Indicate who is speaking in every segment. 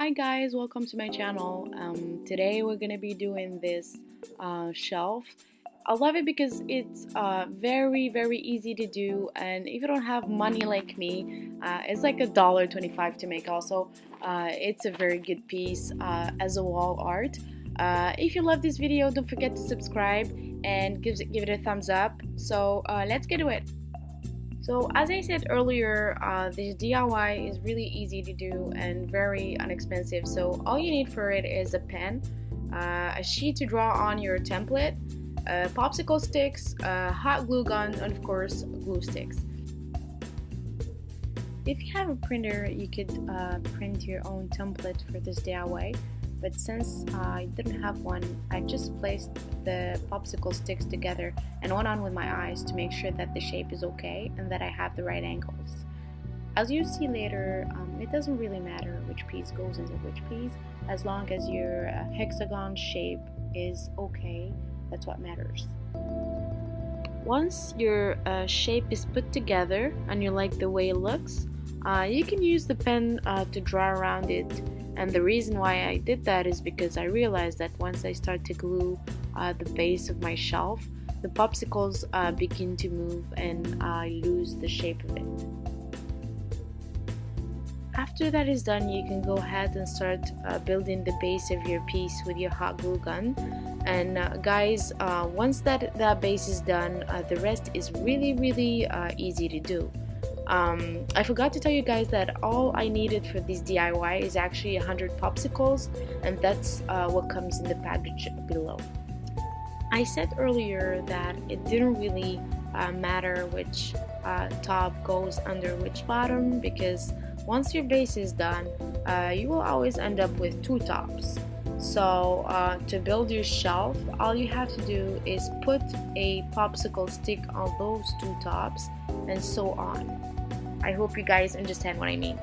Speaker 1: Hi guys, welcome to my channel. Today we're gonna be doing this shelf. I love it because it's very easy to do, and if you don't have money like me, it's like $1.25 to make. Also, it's a very good piece as a wall art. If you love this video, don't forget to subscribe and give it a thumbs up. So let's get to it. So as I said earlier, this DIY is really easy to do and very inexpensive. So all you need for it is a pen, a sheet to draw on your template, popsicle sticks, a hot glue gun, and of course glue sticks. If you have a printer, you could print your own template for this DIY. But since I didn't have one, I just placed the popsicle sticks together and went on with my eyes to make sure that the shape is okay and that I have the right angles. As you see later, it doesn't really matter which piece goes into which piece, as long as your hexagon shape is okay. That's what matters. Once your shape is put together and you like the way it looks, you can use the pen to draw around it. And the reason why I did that is because I realized that once I start to glue the base of my shelf, the popsicles begin to move and I lose the shape of it. After that is done, you can go ahead and start building the base of your piece with your hot glue gun. And guys, once that base is done, the rest is really easy to do. I forgot to tell you guys that all I needed for this DIY is actually 100 popsicles, and that's what comes in the package below. I said earlier that it didn't really matter which top goes under which bottom, because once your base is done, you will always end up with two tops. So to build your shelf, all you have to do is put a popsicle stick on those two tops and so on. I hope you guys understand what I mean.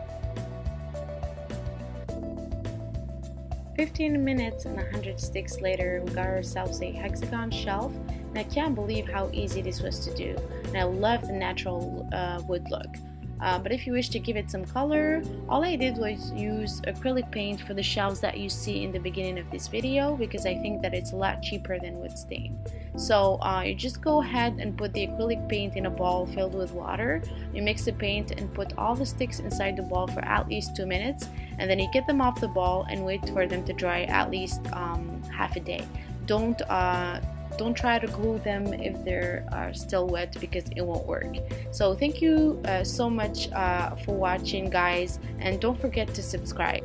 Speaker 1: 15 minutes and 100 sticks later, we got ourselves a hexagon shelf, and I can't believe how easy this was to do. And I love the natural wood look. But if you wish to give it some color, all I did was use acrylic paint for the shelves that you see in the beginning of this video, because I think that it's a lot cheaper than wood stain. So you just go ahead and put the acrylic paint in a bowl filled with water. You mix the paint and put all the sticks inside the bowl for at least 2 minutes, and then you get them off the bowl and wait for them to dry at least half a day. Don't try to glue them if they're still wet, because it won't work. So thank you so much for watching, guys, and don't forget to subscribe.